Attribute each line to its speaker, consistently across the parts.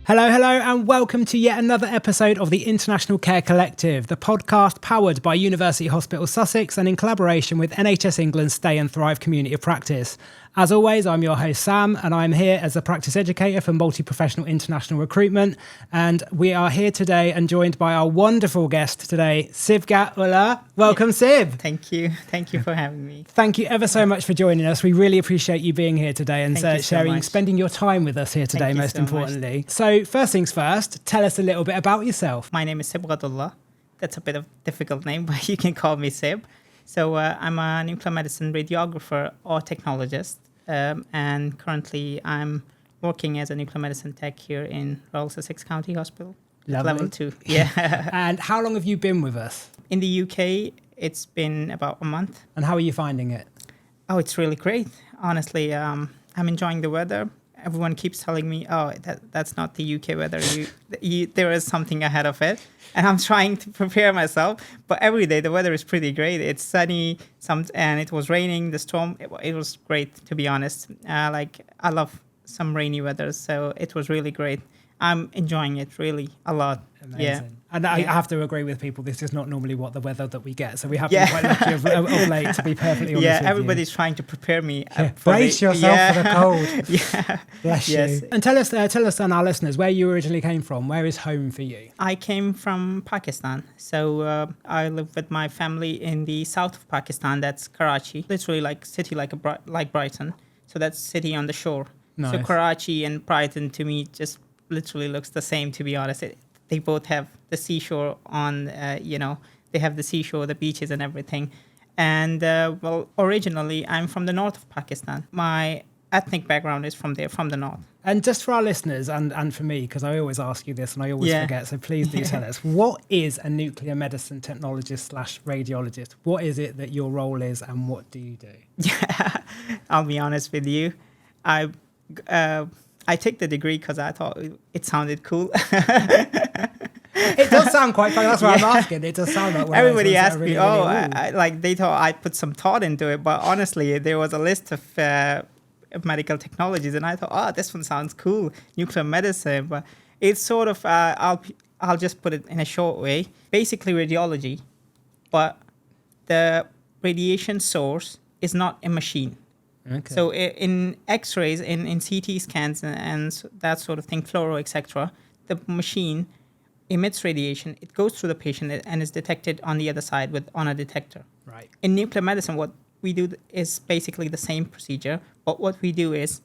Speaker 1: Hello, and welcome to yet another episode of the International Care Collective, the podcast powered by University Hospitals Sussex and in collaboration with NHS England's Stay and Thrive community of practice. As always, I'm your host, Sam, and I'm here as a practice educator for multi-professional international recruitment. And we are here today and joined by our wonderful guest today, Sibghat. Welcome, Sib.
Speaker 2: Thank you. Thank you for having me.
Speaker 1: Thank you ever so much for joining us. We really appreciate you being here today and spending your time with us here today, most importantly. So first things first, tell us a little bit about yourself.
Speaker 2: My name is Sibghat. That's a bit of a difficult name, but you can call me Sib. So I'm a nuclear medicine radiographer or technologist, and currently I'm working as a nuclear medicine tech here in Royal Sussex County Hospital.
Speaker 1: Lovely.
Speaker 2: Level 2. Yeah.
Speaker 1: And how long have you been with us?
Speaker 2: In the UK, it's been about a month.
Speaker 1: And how are you finding it?
Speaker 2: Oh, it's really great. Honestly, I'm enjoying the weather. Everyone keeps telling me, "Oh, that's not the UK weather. There is something ahead of it," and I'm trying to prepare myself. But every day the weather is pretty great. It's sunny, and it was raining. The storm, it was great, to be honest. I love some rainy weather, so it was really great. I'm enjoying it really a lot.
Speaker 1: Amazing.
Speaker 2: Yeah.
Speaker 1: And I have to agree with people. This is not normally what the weather that we get. So we have been quite lucky of late, to be perfectly honest with you.
Speaker 2: Everybody's trying to prepare me.
Speaker 1: Brace yourself for the cold.
Speaker 2: Yeah.
Speaker 1: Bless you. And tell us and our listeners where you originally came from. Where is home for you?
Speaker 2: I came from Pakistan. So I live with my family in the south of Pakistan. That's Karachi. Literally like city like Brighton. So that's city on the shore.
Speaker 1: Nice.
Speaker 2: So Karachi and Brighton to me just literally looks the same, to be honest. They both have the seashore on, they have the seashore, the beaches and everything. And, originally I'm from the north of Pakistan. My ethnic background is from the north.
Speaker 1: And just for our listeners and for me, because I always ask you this and I always forget, so please do tell us, what is a nuclear medicine technologist / radiologist? What is it that your role is and what do you do?
Speaker 2: Yeah, I'll be honest with you. I took the degree because I thought it sounded cool.
Speaker 1: It does sound quite fun. That's why I'm asking. It does sound like one
Speaker 2: everybody asked me,
Speaker 1: really,
Speaker 2: they thought I put some thought into it. But honestly, there was a list of medical technologies, and I thought, this one sounds cool, nuclear medicine. But it's sort of, I'll just put it in a short way. Basically, radiology, but the radiation source is not a machine.
Speaker 1: Okay.
Speaker 2: So in X-rays, in CT scans and that sort of thing, fluoro, etc., the machine emits radiation. It goes through the patient and is detected on the other side on a detector.
Speaker 1: Right.
Speaker 2: In nuclear medicine, what we do is basically the same procedure, but what we do is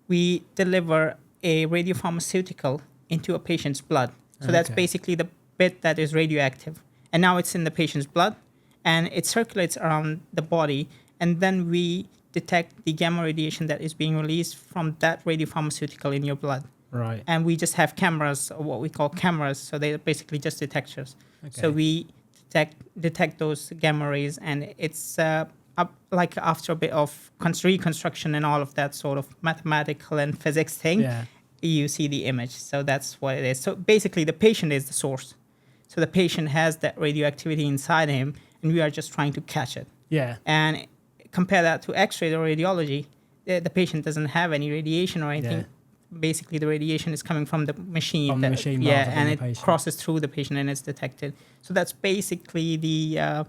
Speaker 2: we deliver a radiopharmaceutical into a patient's blood. So that's basically the bit that is radioactive. And now it's in the patient's blood, and it circulates around the body, and then we detect the gamma radiation that is being released from that radiopharmaceutical in your blood.
Speaker 1: Right.
Speaker 2: And we just have cameras, or what we call cameras, so they're basically just detectors. Okay. So we detect those gamma rays, and it's like after a bit of reconstruction and all of that sort of mathematical and physics thing, you see the image. So that's what it is. So basically the patient is the source. So the patient has that radioactivity inside him, and we are just trying to catch it.
Speaker 1: Yeah.
Speaker 2: And compare that to X-ray or radiology, the patient doesn't have any radiation or anything. Yeah. Basically, the radiation is coming from the machine.
Speaker 1: And it
Speaker 2: crosses through the patient and it's detected. So that's basically the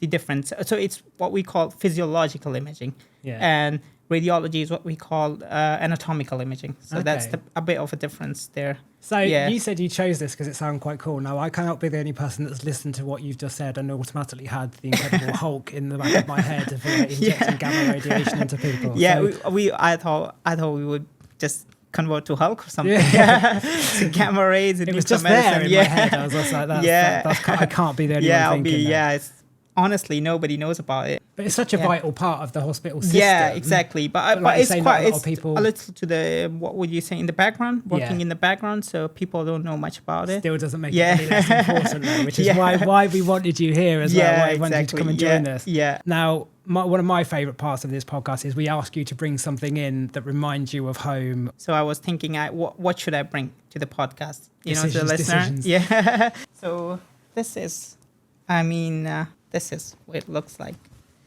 Speaker 2: difference. So it's what we call physiological imaging.
Speaker 1: Yeah.
Speaker 2: And radiology is what we call anatomical imaging. So that's a bit of a difference there.
Speaker 1: So you said you chose this because it sounded quite cool. Now, I cannot be the only person that's listened to what you've just said and automatically had the Incredible Hulk in the back of my head of injecting gamma radiation into people.
Speaker 2: Yeah, so, I thought we would just convert to Hulk or something. Yeah. Gamma rays.
Speaker 1: It was just there in my head. I was just like, I can't be the only one thinking that.
Speaker 2: Honestly, nobody knows about it.
Speaker 1: But it's such a vital part of the hospital system.
Speaker 2: Yeah, exactly. But
Speaker 1: like
Speaker 2: it's quite a little to the, what would you say, in the background, working in the background, so people don't know much about it.
Speaker 1: Still doesn't make it any less important, though, which is why we wanted you here as well, why we wanted you to come and join us.
Speaker 2: Yeah.
Speaker 1: Now, one of my favourite parts of this podcast is we ask you to bring something in that reminds you of home.
Speaker 2: So I was thinking, what should I bring to the podcast? To the listener?
Speaker 1: Decisions.
Speaker 2: Yeah. So this is what it looks like.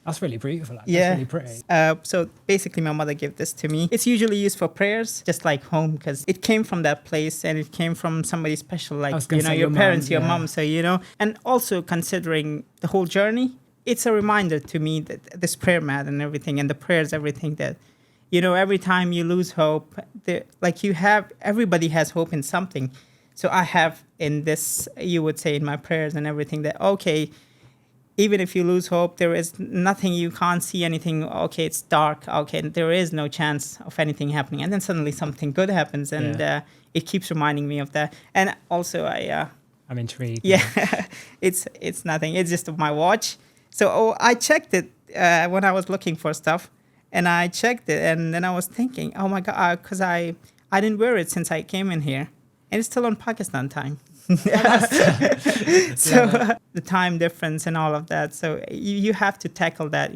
Speaker 1: That's really beautiful. That's really pretty.
Speaker 2: So basically, my mother gave this to me. It's usually used for prayers, just like home, because it came from that place and it came from somebody special, like, your parents, your mom. So, and also considering the whole journey, it's a reminder to me that this prayer mat and everything, and the prayers, everything that, every time you lose hope, everybody has hope in something. So I have in this, you would say, in my prayers and everything, that, okay, even if you lose hope, there is nothing, you can't see anything. Okay, it's dark. Okay, there is no chance of anything happening. And then suddenly something good happens, and it keeps reminding me of that. And also,
Speaker 1: I'm intrigued.
Speaker 2: Yeah, it's nothing. It's just my watch. So I checked it when I was looking for stuff, and I checked it, and then I was thinking, oh my God, because I didn't wear it since I came in here, and it's still on Pakistan time. The time difference and all of that. So you have to tackle that,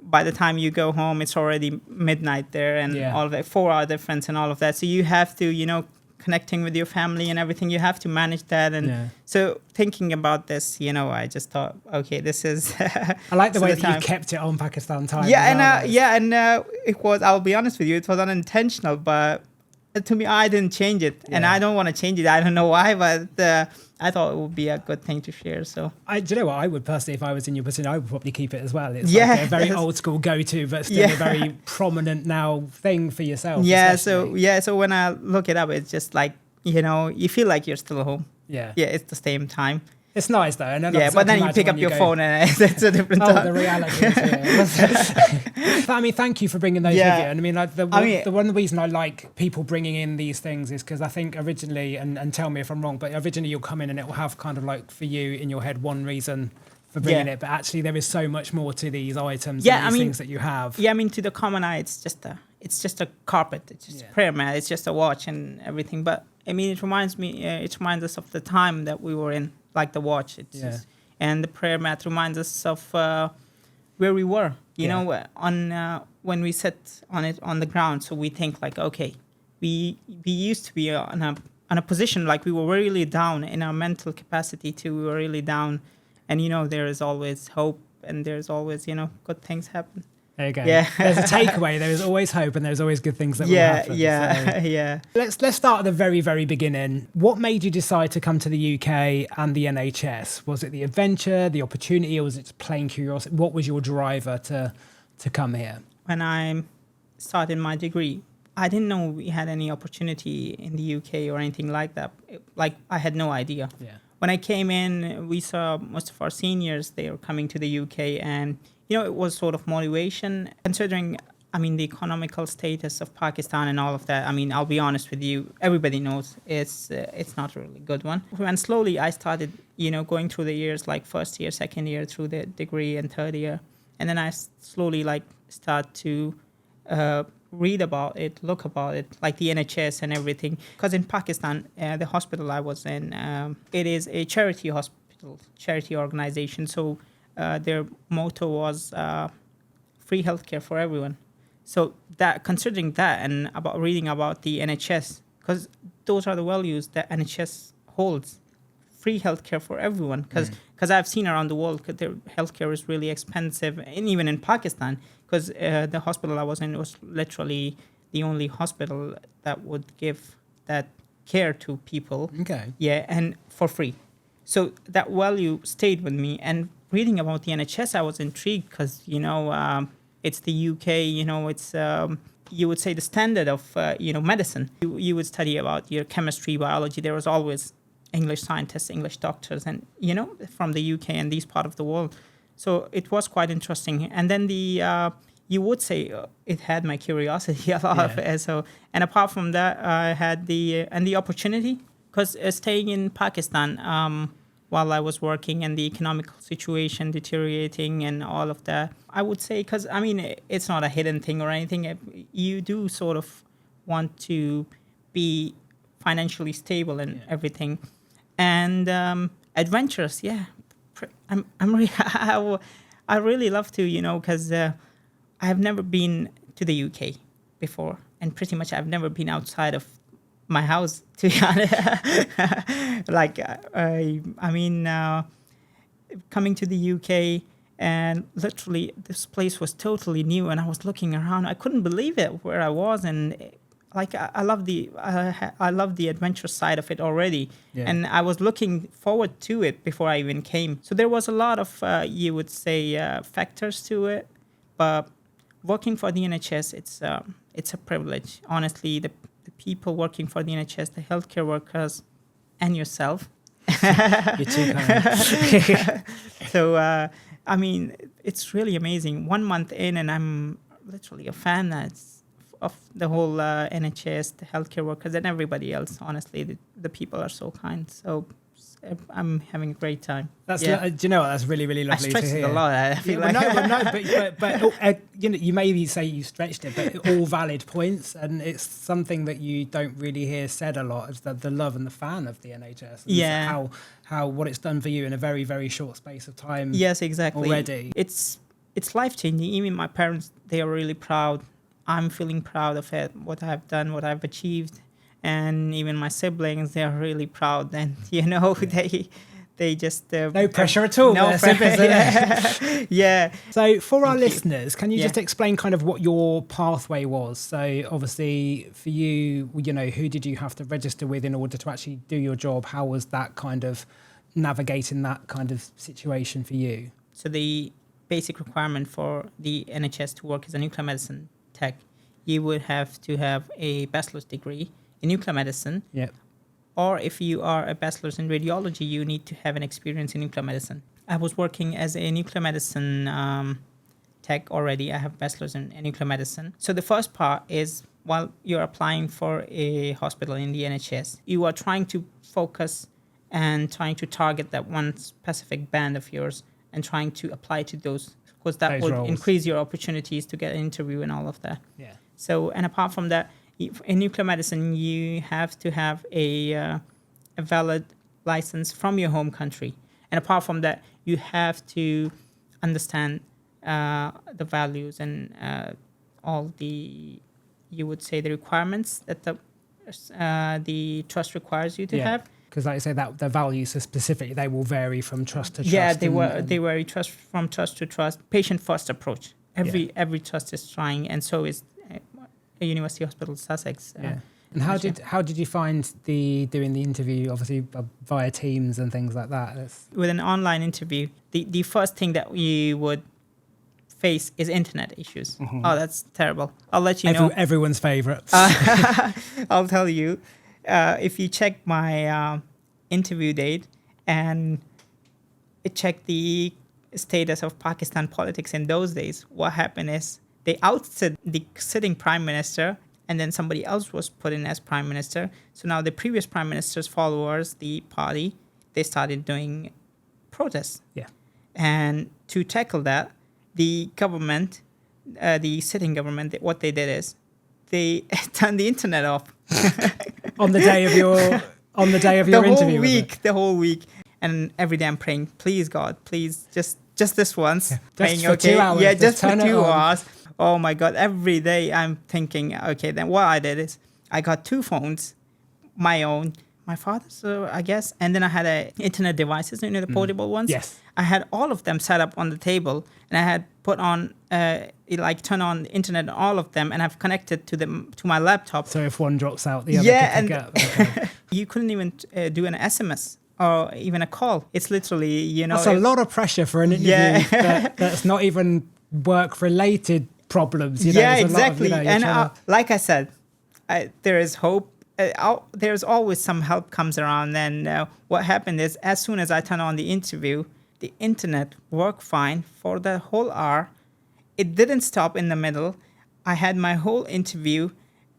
Speaker 2: by the time you go home, it's already midnight there, and all of that, 4-hour difference and all of that. So you have to, connecting with your family and everything, you have to manage that. And so thinking about this, I just thought, okay, this is...
Speaker 1: I like the way that you kept it on Pakistan time.
Speaker 2: It was, I'll be honest with you, it was unintentional, but to me, I didn't change it, and I don't want to change it. I don't know why, but I thought it would be a good thing to share. So,
Speaker 1: do you know what? I would personally, if I was in your position, I would probably keep it as well. It's like a very old school go-to, but still a very prominent now thing for yourself.
Speaker 2: So when I look it up, it's just like, you feel like you're still home.
Speaker 1: Yeah,
Speaker 2: it's the same time.
Speaker 1: It's nice though. And
Speaker 2: but then you pick up your phone and it's a different time.
Speaker 1: The reality is it. Thank you for bringing those with you. And the one reason I like people bringing in these things is because I think originally, and tell me if I'm wrong, but originally you'll come in and it will have kind of like for you in your head one reason for bringing it, but actually there is so much more to these items and these things that you have. To the common eye, it's just a carpet, it's just a prayer mat, it's just a watch and everything. But it reminds us of the time that we were in. Like the watch, and the prayer mat reminds us of where we were. When we sit on it on the ground. So we think like, okay, we used to be on a position like we were really down in our mental capacity too. We were really down, and there is always hope, and there's always good things happen. There you go. Yeah. There's a takeaway. There is always hope, and there's always good things that will happen. Let's start at the very, very beginning. What made you decide to come to the UK and the NHS? Was it the adventure, the opportunity, or was it just plain curiosity? What was your driver to come here?
Speaker 2: When I started my degree, I didn't know we had any opportunity in the UK or anything like that. I had no idea.
Speaker 1: Yeah.
Speaker 2: When I came in, we saw most of our seniors, they were coming to the UK, and it was sort of motivation, considering, the economical status of Pakistan and all of that. I'll be honest with you, everybody knows it's not a really good one. And slowly I started, going through the years, like first year, second year, through the degree and third year. And then I slowly start to read about it, look about it, like the NHS and everything. Because in Pakistan, the hospital I was in, it is a charity hospital, charity organization. So their motto was free healthcare for everyone. So that, considering that, and about reading about the NHS, because those are the values that NHS holds, free healthcare for everyone. Because I've seen around the world, their healthcare is really expensive, and even in Pakistan, because the hospital I was in was literally the only hospital that would give that care to people.
Speaker 1: Okay.
Speaker 2: Yeah, and for free. So that value stayed with me. And reading about the NHS, I was intrigued because, it's the UK, it's, you would say, the standard of, medicine. You would study about your chemistry, biology. There was always English scientists, English doctors, and, from the UK and these part of the world. So it was quite interesting. And then you would say it had my curiosity a lot of it. So, and apart from that, I had the opportunity, because staying in Pakistan, while I was working and the economical situation deteriorating and all of that, I would say, because, it's not a hidden thing or anything. You do sort of want to be financially stable and everything. And adventurous, I really love to, because I've never been to the UK before. And pretty much I've never been outside of my house, to be honest. Coming to the UK, And literally, this place was totally new, and I was looking around. I couldn't believe it where I was, and like I love the adventure side of it already, and I was looking forward to it before I even came. So there was a lot of you would say factors to it, but working for the NHS, it's a privilege. Honestly, the people working for the NHS, the healthcare workers, and yourself.
Speaker 1: You're too kind.
Speaker 2: So I mean, it's really amazing. 1 month in, and I'm literally a fan of the whole NHS, the healthcare workers, and everybody else. Honestly, the people are so kind. So I'm having a great time.
Speaker 1: That's do you know what? That's really, really lovely to hear.
Speaker 2: I stretched it a lot. I feel
Speaker 1: but you know, you maybe say you stretched it, but all valid points, and it's something that you don't really hear said a lot. Is the love and the fan of the NHS. And how what it's done for you in a very, very short space of time.
Speaker 2: Yes, exactly.
Speaker 1: Already,
Speaker 2: it's life changing. Even my parents, they are really proud. I'm feeling proud of it, what I've done, what I've achieved. And even my siblings, they are really proud. And, you know, they just...
Speaker 1: no pressure at all.
Speaker 2: No pressure. Yeah.
Speaker 1: So for our listeners, can you just explain kind of what your pathway was? So obviously for you, you know, who did you have to register with in order to actually do your job? How was that kind of navigating that kind of situation for you?
Speaker 2: So the basic requirement for the NHS to work as a nuclear medicine tech, you would have to have a bachelor's degree in nuclear medicine.
Speaker 1: Yep.
Speaker 2: Or if you are a bachelor's in radiology, you need to have an experience in nuclear medicine. I was working as a nuclear medicine tech already. I have bachelor's in nuclear medicine. So the first part is while you're applying for a hospital in the NHS, you are trying to focus and trying to target that one specific band of yours and trying to apply to those, because that would increase your opportunities to get an interview and all of that.
Speaker 1: Yeah.
Speaker 2: So, and apart from that, in nuclear medicine, you have to have a valid license from your home country. And apart from that, you have to understand the values and all the, you would say, the requirements that the trust requires you to have.
Speaker 1: Because like I say, that the values are specific, they will vary from trust to trust.
Speaker 2: Yeah, they vary from trust to trust. Patient first approach. Every trust is trying, and so is University Hospitals Sussex.
Speaker 1: And how did you find doing the interview, obviously via Teams and things like that?
Speaker 2: With an online interview, the first thing that you would face is internet issues. Mm-hmm. Oh, that's terrible. I'll let you know.
Speaker 1: Everyone's favourite.
Speaker 2: I'll tell you. If you check my interview date and check the status of Pakistan politics in those days, what happened is they ousted the sitting prime minister, and then somebody else was put in as prime minister. So now the previous prime minister's followers, the party, they started doing protests.
Speaker 1: Yeah.
Speaker 2: And to tackle that, the government, the sitting government, what they did is they turned the internet off.
Speaker 1: on the day of your interview.
Speaker 2: The whole week. And every day I'm praying, please God, please just this once.
Speaker 1: Yeah.
Speaker 2: Praying,
Speaker 1: just for 2 hours.
Speaker 2: Yeah, just for 2 hours. Oh my God, every day I'm thinking, okay, then what I did is I got 2 phones, my own, my father's, I guess, and then I had internet devices, the portable ones.
Speaker 1: Yes.
Speaker 2: I had all of them set up on the table, and I had put on, turn on the internet on all of them, and I've connected to my laptop.
Speaker 1: So if one drops out, the other can pick up. Okay.
Speaker 2: You couldn't even do an SMS or even a call. It's literally,
Speaker 1: That's a lot of pressure for an interview that's not even work-related problems.
Speaker 2: Yeah, exactly. And like I said, there is hope. There's always some help comes around. And what happened is, as soon as I turn on the interview, the internet worked fine for the whole hour. It didn't stop in the middle. I had my whole interview,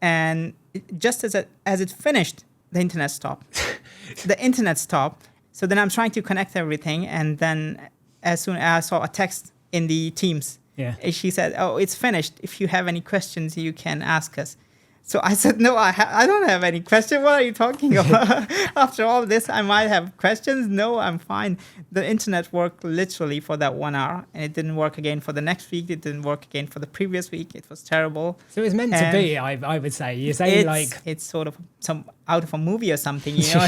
Speaker 2: and just as it finished, the internet stopped. The internet stopped. So then I'm trying to connect everything, and then as soon as I saw a text in the Teams, she said, "Oh, it's finished. If you have any questions, you can ask us." So I said, no, I don't have any question. What are you talking about? After all this, I might have questions. No, I'm fine. The internet worked literally for that 1 hour, and it didn't work again for the next week. It didn't work again for the previous week. It was terrible.
Speaker 1: So it was meant to be, I would say. You're saying
Speaker 2: it's sort of some out of a movie or something, you know,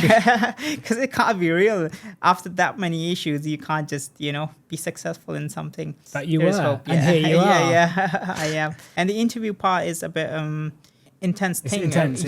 Speaker 2: because it can't be real. After that many issues, you can't just, you know, be successful in something.
Speaker 1: But you
Speaker 2: There's
Speaker 1: were,
Speaker 2: hope.
Speaker 1: and here you are.
Speaker 2: Yeah, I am. And the interview part is a bit intense thing.
Speaker 1: Intense,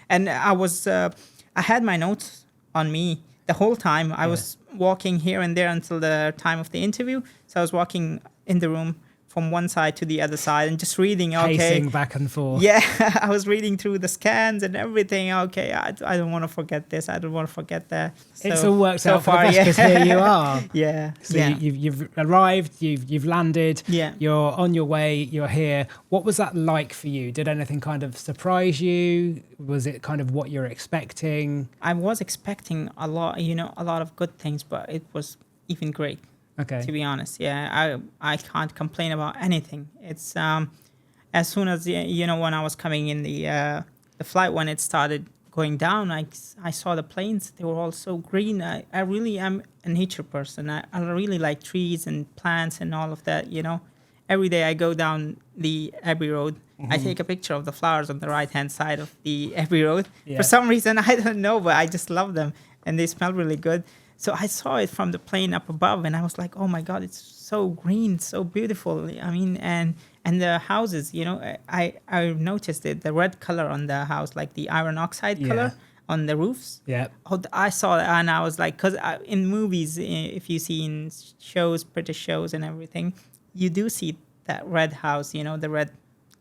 Speaker 2: And I had my notes on me the whole time. I was walking here and there until the time of the interview. So I was walking in the room from one side to the other side and just reading.
Speaker 1: Pacing back and forth.
Speaker 2: Yeah, I was reading through the scans and everything. Okay, I don't want to forget this. I don't want to forget that. So,
Speaker 1: it's all worked out
Speaker 2: so far,
Speaker 1: for the best because here you are.
Speaker 2: Yeah.
Speaker 1: So you've arrived, you've landed, you're on your way, you're here. What was that like for you? Did anything kind of surprise you? Was it kind of what you're expecting?
Speaker 2: I was expecting a lot of good things, but it was even great.
Speaker 1: Okay.
Speaker 2: To be honest, I can't complain about anything. It's as soon as when I was coming in the flight, when it started going down, I saw the planes. They were all so green. I really am a nature person. I really like trees and plants and all of that. You know, every day I go down the Abbey Road. Mm-hmm. I take a picture of the flowers on the right hand side of the Abbey Road. Yeah. For some reason, I don't know, but I just love them and they smell really good. So I saw it from the plane up above, and I was like, "Oh my God, it's so green, so beautiful." I mean, and the houses, you know, I noticed it, the red color on the house, like the iron oxide color on the roofs.
Speaker 1: Yeah.
Speaker 2: Oh, I saw that, and I was like, because in movies, if you see in shows, British shows, and everything, you do see that red house, you know, the red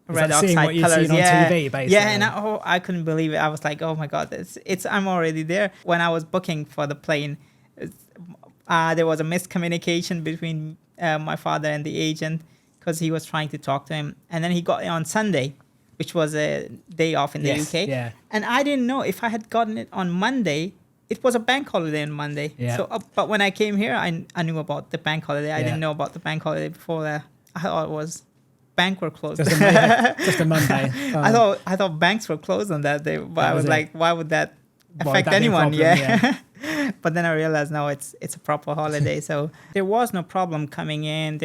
Speaker 2: oxide colors,
Speaker 1: on TV, basically.
Speaker 2: Yeah, and I couldn't believe it. I was like, "Oh my God, it's I'm already there." When I was booking for the plane. There was a miscommunication between my father and the agent because he was trying to talk to him. And then he got it on Sunday, which was a day off in the UK.
Speaker 1: Yeah.
Speaker 2: And I didn't know if I had gotten it on Monday. It was a bank holiday on Monday.
Speaker 1: Yeah.
Speaker 2: So, but when I came here, I knew about the bank holiday. I didn't know about the bank holiday before that. I thought it was bank were closed.
Speaker 1: Just a Monday.
Speaker 2: I thought banks were closed on that day. But I was like, why would that affect anyone?
Speaker 1: Yeah.
Speaker 2: But then I realized, no, it's a proper holiday. So there was no problem coming in.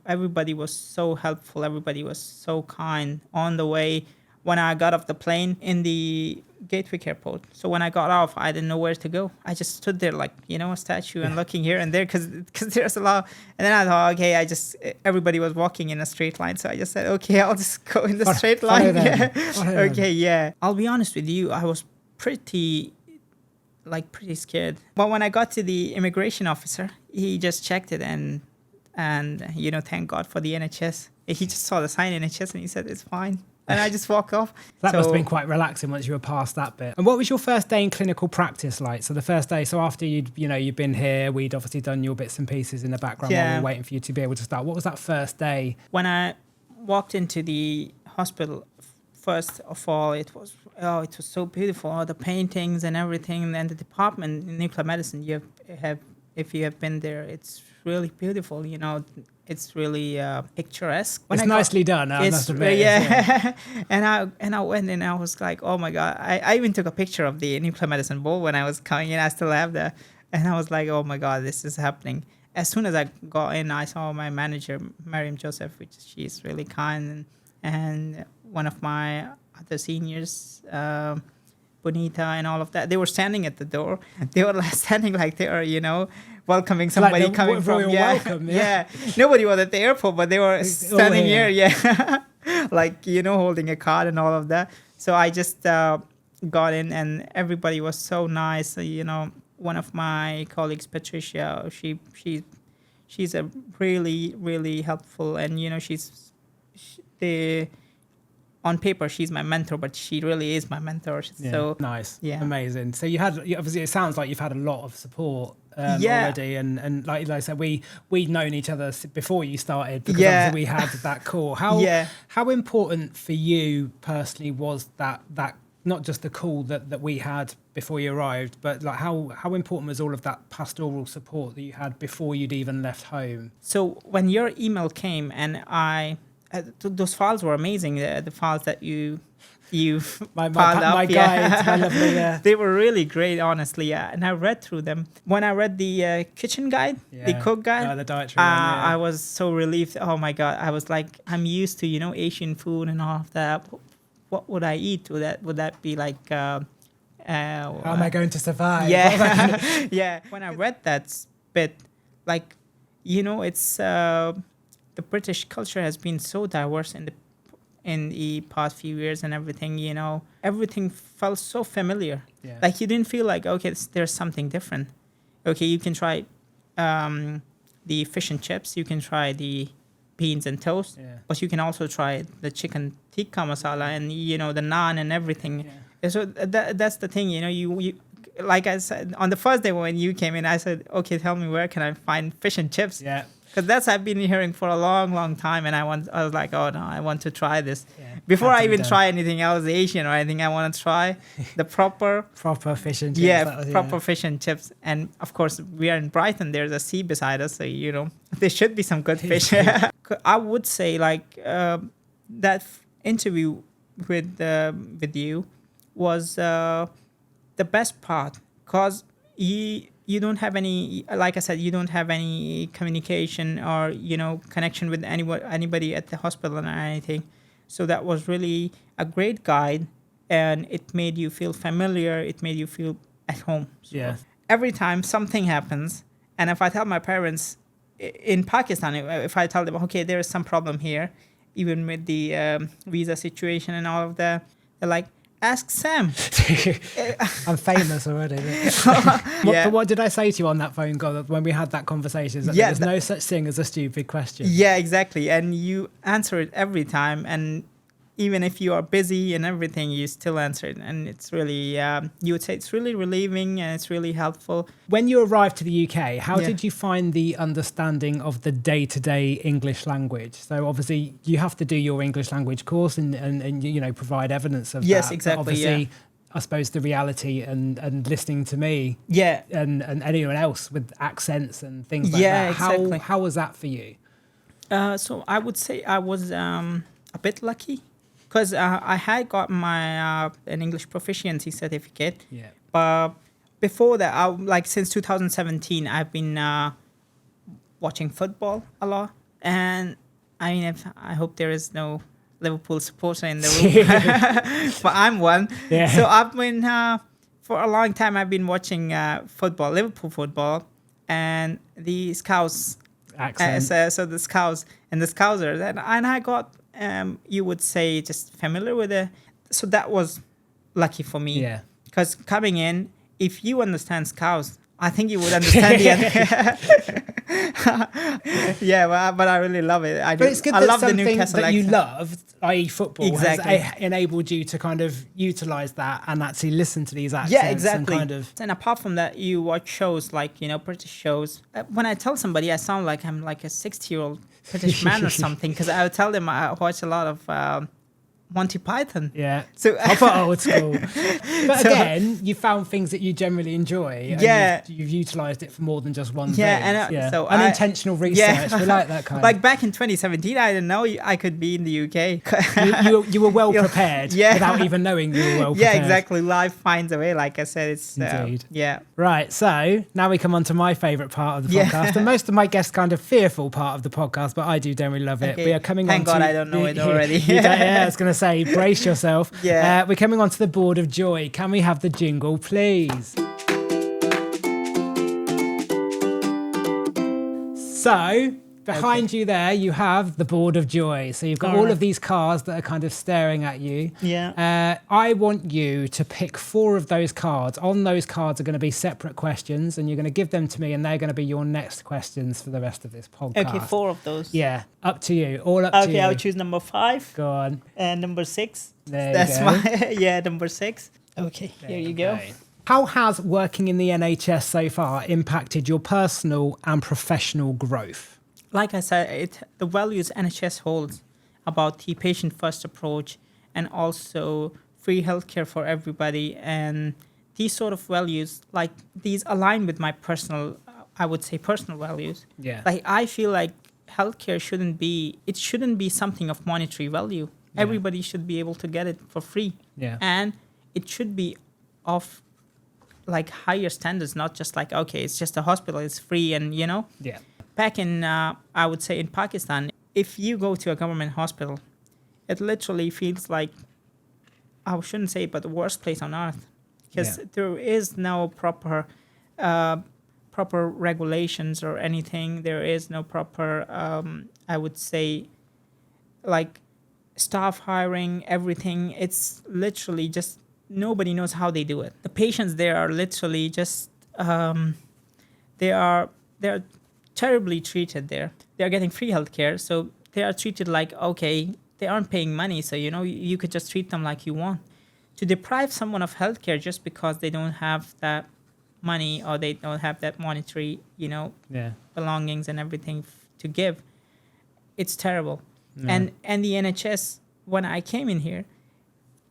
Speaker 2: Everybody was so helpful. Everybody was so kind on the way. When I got off the plane in the Gatwick airport. So when I got off, I didn't know where to go. I just stood there like, you know, a statue and looking here and there because there's a lot. And then I thought, okay, everybody was walking in a straight line. So I just said, okay, I'll just go in the straight line. Okay, yeah. I'll be honest with you. I was pretty scared. But when I got to the immigration officer, he just checked it and you know, thank God for the NHS. He just saw the sign NHS and he said, it's fine. And I just walked off.
Speaker 1: That must have been quite relaxing once you were past that bit. And what was your first day in clinical practice like? So the first day, so after you'd been here, we'd obviously done your bits and pieces in the background while we were waiting for you to be able to start. What was that first day?
Speaker 2: When I walked into the hospital, first of all, it was so beautiful. All the paintings and everything, and the department in nuclear medicine. If you have been there, it's really beautiful. You know, it's really picturesque.
Speaker 1: It's nicely done. I must admit.
Speaker 2: Yeah. and I went and I was like, oh my God. I even took a picture of the nuclear medicine bowl when I was coming in. I still have that, and I was like, oh my God, this is happening. As soon as I got in, I saw my manager, Mariam Joseph, which she's really kind, and one of my other seniors, Bonita, and all of that. They were standing at the door. They were standing like they are, you know, welcoming somebody like coming from.
Speaker 1: Welcome,
Speaker 2: yeah. Nobody was at the airport, but they were standing here. Yeah, like, you know, holding a card and all of that. So I just got in, and everybody was so nice. You know, one of my colleagues, Patricia, she's a really, really helpful, and you know, on paper she's my mentor, but she really is my mentor. So
Speaker 1: nice. Yeah, amazing. So obviously it sounds like you've had a lot of support already, and like I said, we'd known each other before you started because obviously we had that call. How important for you personally was that not just the call that we had before you arrived, but like how important was all of that pastoral support that you had before you'd even left home?
Speaker 2: So when your email came and I those files were amazing. The files that you
Speaker 1: My
Speaker 2: piled up,
Speaker 1: guides, my lovely,
Speaker 2: they were really great, honestly. Yeah, and I read through them. When I read the kitchen guide, the cook guide,
Speaker 1: the dietary one,
Speaker 2: I was so relieved. Oh my god, I was like, I'm used to Asian food and all of that. What would I eat? Would that be like?
Speaker 1: How am I going to survive?
Speaker 2: Yeah, yeah. When I read that bit, like, it's the British culture has been so diverse in the past few years and everything. Everything felt so familiar.
Speaker 1: Yeah.
Speaker 2: Like you didn't feel like, okay, there's something different. Okay, you can try the fish and chips. You can try the beans and toast, but you can also try the chicken tikka masala and the naan and everything. Yeah. So that's the thing. You like I said on the first day when you came in, I said, okay, tell me where can I find fish and chips?
Speaker 1: Yeah.
Speaker 2: Because that's I've been hearing for a long, long time, and I was like, oh no, I want to try this.
Speaker 1: Yeah.
Speaker 2: Before I even try anything else Asian or anything, I want to try the proper
Speaker 1: fish and chips.
Speaker 2: Proper fish and chips. And of course, we are in Brighton. There's a sea beside us, so there should be some good fish. I would say that interview with you was the best part, because you don't have any, like I said, you don't have any communication or connection with anybody at the hospital or anything. So that was really a great guide, and it made you feel familiar. It made you feel at home.
Speaker 1: Yeah.
Speaker 2: Every time something happens, and if I tell my parents in Pakistan, if I tell them, okay, there is some problem here, even with the visa situation and all of that, they're like, ask Sam.
Speaker 1: I'm famous already. What did I say to you on that phone call when we had that conversation? There's no such thing as a stupid question.
Speaker 2: Yeah, exactly. And you answer it every time. And even if you are busy and everything, you still answer it. And it's really, you would say it's really relieving and it's really helpful.
Speaker 1: When you arrived to the UK, how did you find the understanding of the day-to-day English language? So obviously you have to do your English language course and provide evidence of that.
Speaker 2: Yes, exactly.
Speaker 1: But obviously, I suppose the reality and listening to me and anyone else with accents and things like that.
Speaker 2: Exactly.
Speaker 1: How was that for you?
Speaker 2: So I would say I was a bit lucky, because I had got my an English proficiency certificate.
Speaker 1: Yeah.
Speaker 2: But before that, since 2017, I've been watching football a lot. And I mean, I hope there is no Liverpool supporter in the room, but I'm one. Yeah. So I've been for a long time. I've been watching football, Liverpool football, and the Scouts
Speaker 1: accent.
Speaker 2: So the Scouts and the Scousers, and I got you would say just familiar with it. So that was lucky for me.
Speaker 1: Yeah.
Speaker 2: Because coming in, if you understand Scouts, I think you would understand the other. But I really love it.
Speaker 1: But it's good
Speaker 2: I
Speaker 1: that
Speaker 2: love the
Speaker 1: something
Speaker 2: Newcastle
Speaker 1: that you
Speaker 2: accent.
Speaker 1: loved, i.e. football,
Speaker 2: Exactly.
Speaker 1: has enabled you to kind of utilise that and actually listen to these accents.
Speaker 2: Yeah, exactly.
Speaker 1: And
Speaker 2: apart from that, you watch shows like, British shows. When I tell somebody, I sound like I'm like a 60-year-old British man or something, because I would tell them I watch a lot of Monty Python.
Speaker 1: Yeah.
Speaker 2: So
Speaker 1: proper old school. But again, you found things that you generally enjoy. And you've utilised it for more than just one thing.
Speaker 2: So
Speaker 1: unintentional research. We like that kind.
Speaker 2: Like back in 2017, I didn't know I could be in the UK.
Speaker 1: you were well prepared without even knowing you were well prepared.
Speaker 2: Yeah, exactly. Life finds a way. Like I said, it's
Speaker 1: indeed.
Speaker 2: Yeah.
Speaker 1: Right. So now we come on to my favourite part of the podcast, and most of my guests kind of fearful part of the podcast, but I do generally love it.
Speaker 2: Okay.
Speaker 1: We are coming
Speaker 2: Thank
Speaker 1: on
Speaker 2: God
Speaker 1: to
Speaker 2: I don't know it already.
Speaker 1: I was going to say, brace yourself.
Speaker 2: Yeah.
Speaker 1: We're coming on to the board of joy. Can we have the jingle, please? So, behind you there, you have the board of joy. So you've got all of these cards that are kind of staring at you.
Speaker 2: Yeah.
Speaker 1: I want you to pick 4 of those cards. On those cards are going to be separate questions, and you're going to give them to me, and they're going to be your next questions for the rest of this podcast.
Speaker 2: Okay, 4 of those.
Speaker 1: Yeah, up to you. All up to you.
Speaker 2: Okay, I'll choose number 5.
Speaker 1: Go on.
Speaker 2: And number 6.
Speaker 1: That's
Speaker 2: my number 6. Okay, here you go.
Speaker 1: How has working in the NHS so far impacted your personal and professional growth?
Speaker 2: Like I said, the values NHS holds about the patient-first approach and also free healthcare for everybody, and these sort of values, like these align with my personal, I would say personal values.
Speaker 1: Yeah.
Speaker 2: Like I feel like healthcare shouldn't be something of monetary value.
Speaker 1: Yeah.
Speaker 2: Everybody should be able to get it for free.
Speaker 1: Yeah.
Speaker 2: And it should be of like higher standards, not just like, okay, it's just a hospital, it's free, and
Speaker 1: Yeah.
Speaker 2: back in I would say in Pakistan, if you go to a government hospital, it literally feels like, I shouldn't say it, but the worst place on earth, because there is no proper regulations or anything. There is no proper I would say like staff hiring, everything. It's literally just nobody knows how they do it. The patients there are literally just they're terribly treated there. They're getting free healthcare, so they are treated like, okay, they aren't paying money, so you could just treat them like you want. To deprive someone of healthcare just because they don't have that money or they don't have that monetary, belongings and everything to give, it's terrible.
Speaker 1: Yeah.
Speaker 2: And the NHS, when I came in here,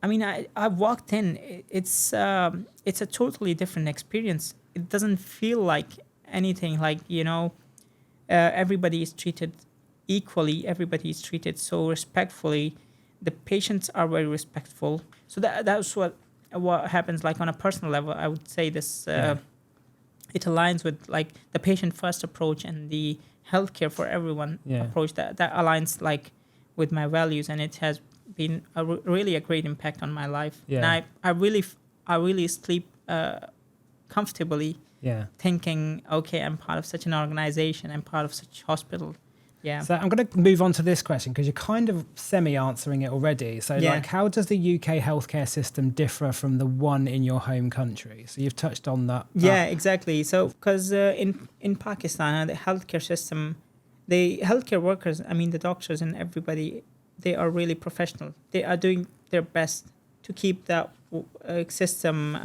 Speaker 2: I mean, I walked in. It's a totally different experience. It doesn't feel like anything like everybody is treated equally. Everybody is treated so respectfully. The patients are very respectful. So that's what happens. Like on a personal level, I would say this. It aligns with like the patient first approach and the healthcare for everyone approach. That aligns like with my values, and it has been really a great impact on my life.
Speaker 1: Yeah.
Speaker 2: And I really sleep comfortably.
Speaker 1: Yeah.
Speaker 2: Thinking, okay, I'm part of such an organization. I'm part of such hospital. Yeah.
Speaker 1: So I'm going to move on to this question because you're kind of semi-answering it already. So like, how does the UK healthcare system differ from the one in your home country? So you've touched on that.
Speaker 2: Yeah, exactly. So because in Pakistan, the healthcare system, the healthcare workers, I mean, the doctors and everybody, they are really professional. They are doing their best to keep that system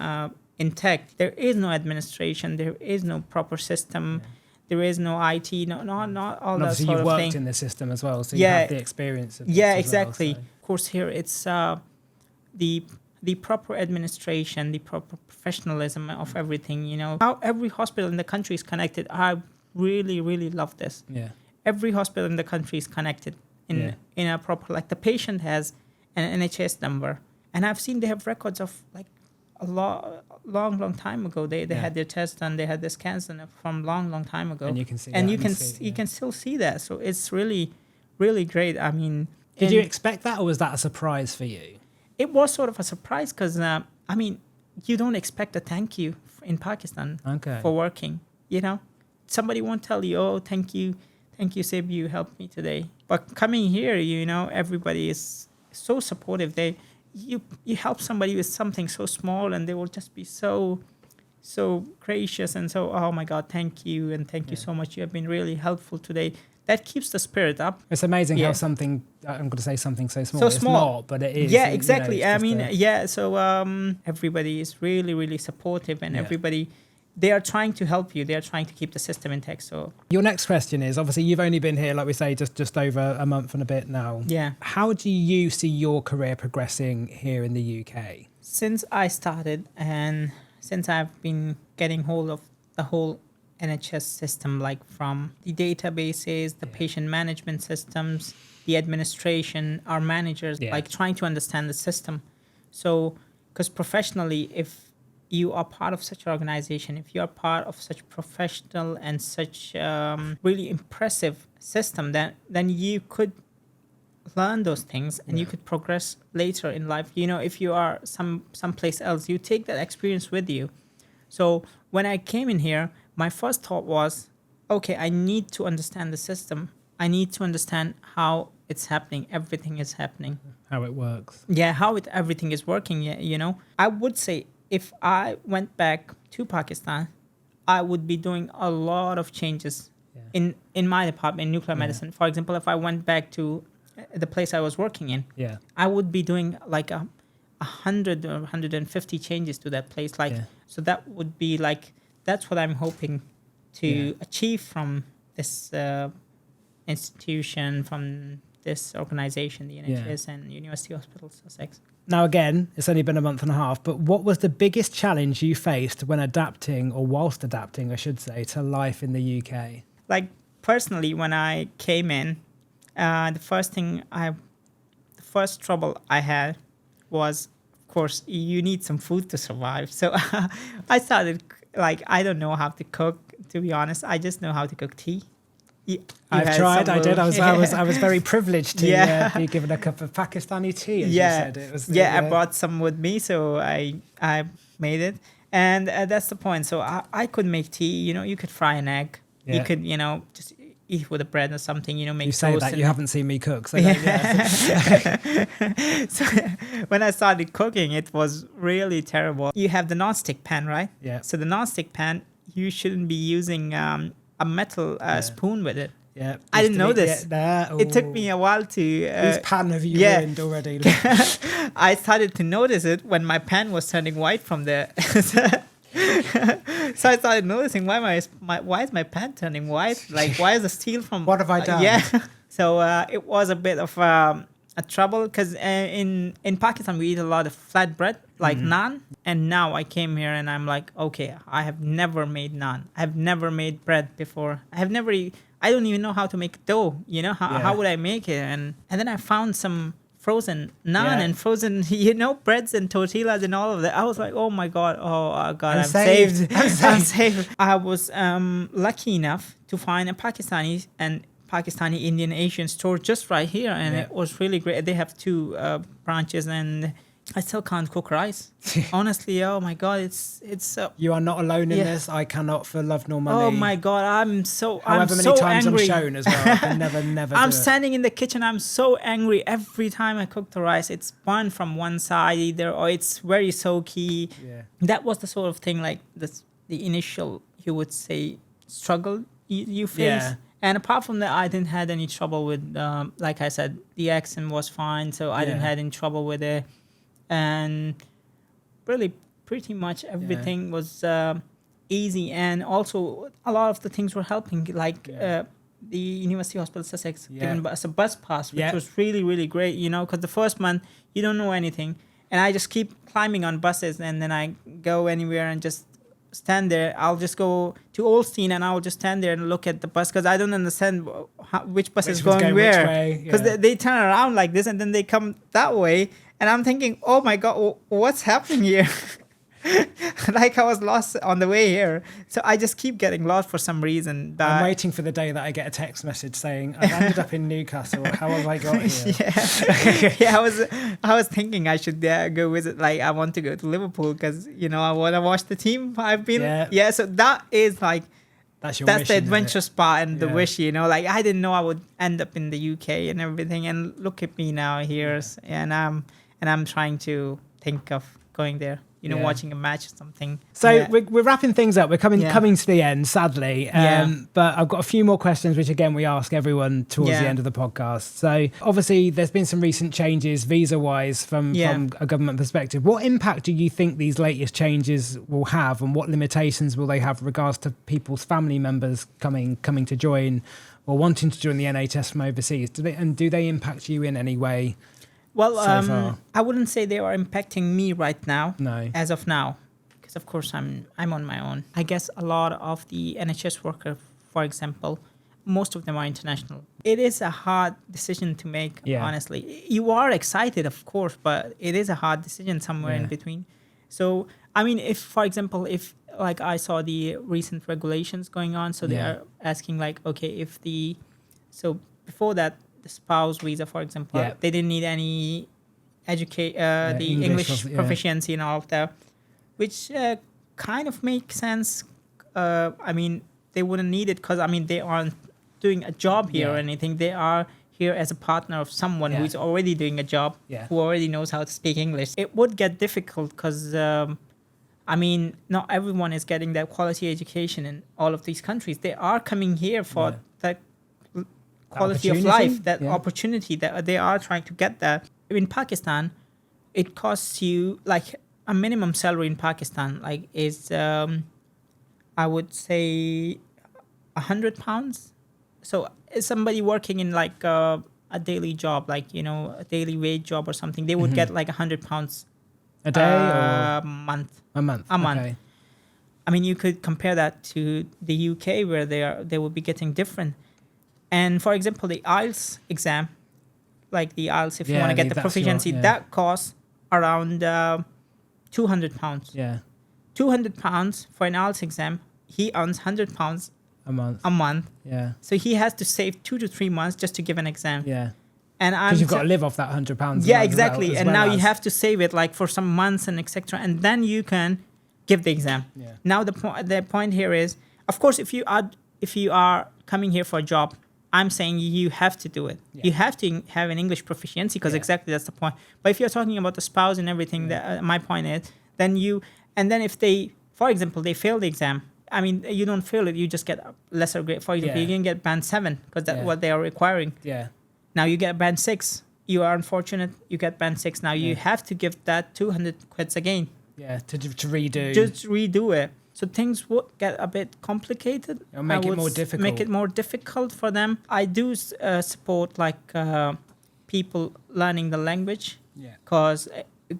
Speaker 2: intact. There is no administration. There is no proper system. Yeah. There is no IT, not all
Speaker 1: and
Speaker 2: that
Speaker 1: obviously
Speaker 2: sort of thing.
Speaker 1: You've worked in the system as well, so you have the experience of this
Speaker 2: exactly.
Speaker 1: Well, so.
Speaker 2: Of course, here it's the proper administration, the proper professionalism of everything. How every hospital in the country is connected. I really, really love this.
Speaker 1: Yeah. Every
Speaker 2: hospital in the country is connected in a proper, like the patient has an NHS number, and I've seen they have records of like a long time ago. They had their tests done, they had the scans done from long time ago,
Speaker 1: and you can see
Speaker 2: and
Speaker 1: that
Speaker 2: you can still see that. So it's really, really great. I mean,
Speaker 1: did you expect that, or was that a surprise for you?
Speaker 2: It was sort of a surprise because I mean, you don't expect a thank you in Pakistan for working. Somebody won't tell you, oh, thank you Sib, you helped me today. But coming here, everybody is so supportive. You help somebody with something so small, and they will just be so gracious and so, oh my God, thank you, and thank you so much. You have been really helpful today. That keeps the spirit up.
Speaker 1: It's amazing how something, I'm going to say something so small.
Speaker 2: So
Speaker 1: it's
Speaker 2: small.
Speaker 1: Not, but it is.
Speaker 2: Yeah, exactly. I mean, so everybody is really, really supportive, and everybody, they are trying to help you. They are trying to keep the system intact. So
Speaker 1: your next question is, obviously you've only been here, like we say, just over a month and a bit now.
Speaker 2: Yeah.
Speaker 1: How do you see your career progressing here in the UK?
Speaker 2: Since I started and since I've been getting hold of the whole NHS system, like from the databases, the patient management systems, the administration, our managers, like trying to understand the system. So, because professionally, if you are part of such an organization, if you are part of such professional and such really impressive system, then you could learn those things and you could progress later in life. If you are someplace else, you take that experience with you. So when I came in here, my first thought was, okay, I need to understand the system. I need to understand how it's happening. Everything is happening.
Speaker 1: How it works.
Speaker 2: Yeah, how everything is working. I would say if I went back to Pakistan, I would be doing a lot of changes in my department, in nuclear medicine. For example, if I went back to the place I was working in, I would be doing like 100 or 150 changes to that place. So that would be like, that's what I'm hoping to achieve from this institution, from this organization, the NHS and University Hospitals Sussex.
Speaker 1: Now, again, it's only been a month and a half, but what was the biggest challenge you faced when adapting, or whilst adapting, I should say, to life in the UK?
Speaker 2: Like personally, when I came in, the first trouble I had was, of course, you need some food to survive. So I started, like, I don't know how to cook, to be honest. I just know how to cook tea.
Speaker 1: I've tried. I did. I was very privileged to
Speaker 2: Yeah.
Speaker 1: be given a cup of Pakistani tea. As you
Speaker 2: Yeah,
Speaker 1: said. It was
Speaker 2: I brought some with me, so I made it, and that's the point. So I could make tea. You know, you could fry an egg.
Speaker 1: Yeah.
Speaker 2: You could, just eat with a bread or something. You know, make
Speaker 1: You say
Speaker 2: toast.
Speaker 1: that
Speaker 2: And
Speaker 1: you haven't seen me cook. So
Speaker 2: So when I started cooking, it was really terrible. You have the non-stick pan, right?
Speaker 1: Yeah.
Speaker 2: So the non-stick pan, you shouldn't be using a metal spoon with it.
Speaker 1: Yeah.
Speaker 2: I didn't know this. It took
Speaker 1: Ooh.
Speaker 2: me a while to.
Speaker 1: Whose pan have you
Speaker 2: yeah.
Speaker 1: ruined already?
Speaker 2: I started to notice it when my pan was turning white from the. So I started noticing why is my pan turning white? Like, why is the steel from?
Speaker 1: What have I done?
Speaker 2: Yeah. So it was a bit of a trouble because in Pakistan we eat a lot of flatbread like naan, and now I came here and I'm like, okay, I have never made naan. I've never made bread before. I don't even know how to make dough. You know, how would I make it? And then I found some frozen naan and frozen, breads and tortillas and all of that. I was like, oh my God, I'm saved. I'm saved. I was lucky enough to find a Pakistani Indian Asian store just right here, and it was really great. They have 2 branches, and I still can't cook rice. Honestly, oh my God, it's.
Speaker 1: You are not alone in this. I cannot, for love nor money.
Speaker 2: Oh my God, I'm so
Speaker 1: many times
Speaker 2: angry.
Speaker 1: I'm shown as well, I can never.
Speaker 2: I'm standing in the kitchen. I'm so angry every time I cook the rice. It's burned from one side either, or it's very soaky.
Speaker 1: Yeah.
Speaker 2: That was the sort of thing, like the initial, you would say, struggle you face.
Speaker 1: Yeah.
Speaker 2: And apart from that, I didn't had any trouble with, like I said, the accent was fine, so I didn't had any trouble with it. And really, pretty much everything was easy. And also, a lot of the things were helping, like the University Hospitals Sussex giving us a bus pass, which was really, really great, because the first month, you don't know anything. And I just keep climbing on buses, and then I go anywhere and just stand there. I'll just go to Olstein and I'll just stand there and look at the bus because I don't understand which bus is going where. Because they turn around like this and then they come that way. And I'm thinking, oh my God, what's happening here? Like I was lost on the way here. So I just keep getting lost for some reason.
Speaker 1: I'm waiting for the day that I get a text message saying, I landed up in Newcastle. How have I got here?
Speaker 2: I was thinking I should go visit. Like, I want to go to Liverpool because, I want to watch the team. I've been. Yeah. So that is like, that's the adventurous part and the wish, like I didn't know I would end up in the UK and everything. And look at me now here. And I'm trying to think of going there. Watching a match or something.
Speaker 1: So we're wrapping things up. We're coming to the end, sadly. But I've got a few more questions, which again, we ask everyone towards the end of the podcast. So obviously there's been some recent changes visa-wise from a government perspective. What impact do you think these latest changes will have, and what limitations will they have with regards to people's family members coming to join or wanting to join the NHS from overseas? Do they impact you in any way?
Speaker 2: Well, I wouldn't say they are impacting me right now.
Speaker 1: No.
Speaker 2: As of now, because of course I'm on my own. I guess a lot of the NHS workers, for example, most of them are international. It is a hard decision to make, honestly. You are excited, of course, but it is a hard decision somewhere in between. So, I mean, if, for example, like I saw the recent regulations going on, so they are asking like, okay, so before that, the spouse visa, for example, they didn't need any English proficiency and all of that, which kind of makes sense. I mean, they wouldn't need it because, they aren't doing a job here or anything. They are here as a partner of someone who's already doing a job, who already knows how to speak English. It would get difficult because, not everyone is getting that quality education in all of these countries. They are coming here for that quality of life, that opportunity that they are trying to get that. In Pakistan, it costs you like a minimum salary in Pakistan, like is I would say £100. So is somebody working in like a daily job, like a daily wage job or something, they would get like £100
Speaker 1: a day or
Speaker 2: a month.
Speaker 1: A month.
Speaker 2: Okay. You could compare that to the UK where they will be getting different. And for example, the IELTS exam, like the IELTS, if you want to get the
Speaker 1: that's
Speaker 2: proficiency, that costs around £200.
Speaker 1: Yeah.
Speaker 2: £200 for an IELTS exam. He earns £100
Speaker 1: A month. Yeah.
Speaker 2: So he has to save 2 to 3 months just to give an exam.
Speaker 1: Yeah.
Speaker 2: And
Speaker 1: because you've got to live off that £100.
Speaker 2: Yeah, exactly. And now you have to save it like for some months and etc. And then you can give the exam.
Speaker 1: Yeah.
Speaker 2: Now the point here is, of course, if you are coming here for a job, I'm saying you have to do it. Yeah. You have to have an English proficiency because exactly that's the point. But if you're talking about the spouse and everything, that my point is, then if they, for example, they fail the exam, I mean, you don't fail it, you just get a lesser grade. For example, you can get band 7 because that's what they are requiring. Yeah. Now you get band 6. You are unfortunate, you get band 6. Now you have to give that 200 quids again. Yeah, to redo. Just redo it. So things would get a bit complicated. It'll make it more difficult. Make it more difficult for them. I do support people learning the language. Yeah. Because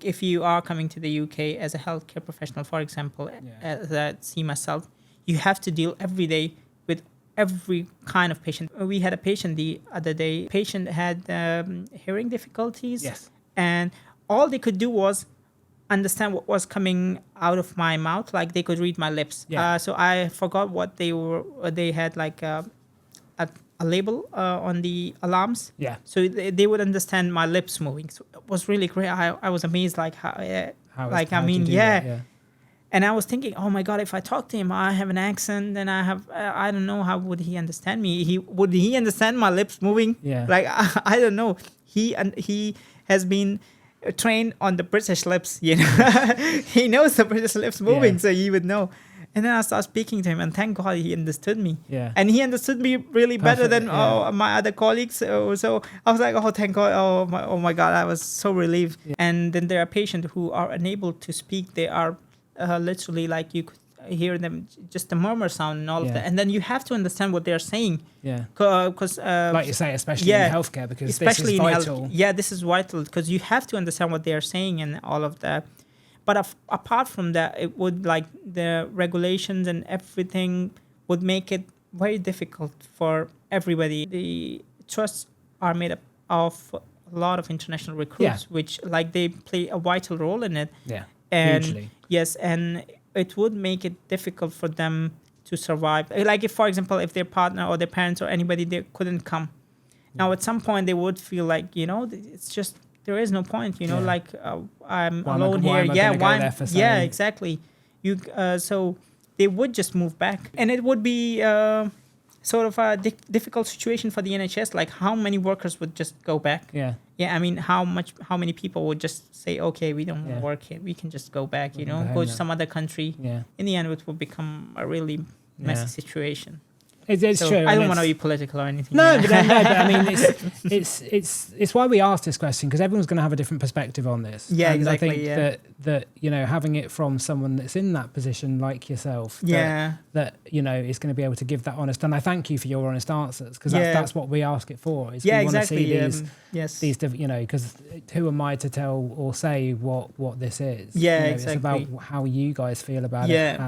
Speaker 2: if you are coming to the UK as a healthcare professional, for example, as I see myself, you have to deal every day with every kind of patient. We had a patient the other day. Patient had hearing difficulties. Yes. And all they could do was understand what was coming out of my mouth, like they could read my lips. Yeah. So I forgot what they were. They had like a label on the alarms. Yeah. So they would understand my lips moving. So it was really great. I was amazed, like how that. And I was thinking, oh my God, if I talk to him, I have an accent, and I don't know, how would he understand me? Would he understand my lips moving? Yeah. Like I don't know. He has been trained on the British lips, you know. He knows the British lips moving, so he would know. And then I started speaking to him, and thank God he understood me. Yeah. And he understood me really better than my other colleagues. So I was like, oh, thank God. Oh my God, I was so relieved. Yeah. And then there are patients who are unable to speak. They are literally like you could hear them, just the murmur sound and all of that. And then you have to understand what they're saying. Yeah. Because like you say, especially in healthcare, because especially this is vital. This is vital because you have to understand what they're saying and all of that. But apart from that, it would, like, the regulations and everything would make it very difficult for everybody. The trusts are made up of a lot of international recruits, which, like, they play a vital role in it. Yeah, and hugely. Yes, and it would make it difficult for them to survive. Like, if, for example, if their partner or their parents or anybody, they couldn't come. Now, at some point, they would feel like, you know, it's just... There is no point, you know, like I'm alone here. Yeah, exactly. So they would just move back, and it would be sort of a difficult situation for the NHS. Like, how many workers would just go back? Yeah. I mean, how many people would just say, okay, we don't want to work here. We can just go back. You know, go to some other country. Yeah. In the end, it will become a really messy situation. It's true. I don't want to be political or anything. No, but I mean, it's why we asked this question, because everyone's going to have a different perspective on this. Yeah, and exactly. I think that you know, having it from someone that's in that position like yourself, that you know is going to be able to give that honest. And I thank you for your honest answers, because that's what we ask it for. Is we want to see these, you know, because who am I to tell or say what this is? Yeah, you know, exactly. It's about how you guys feel about it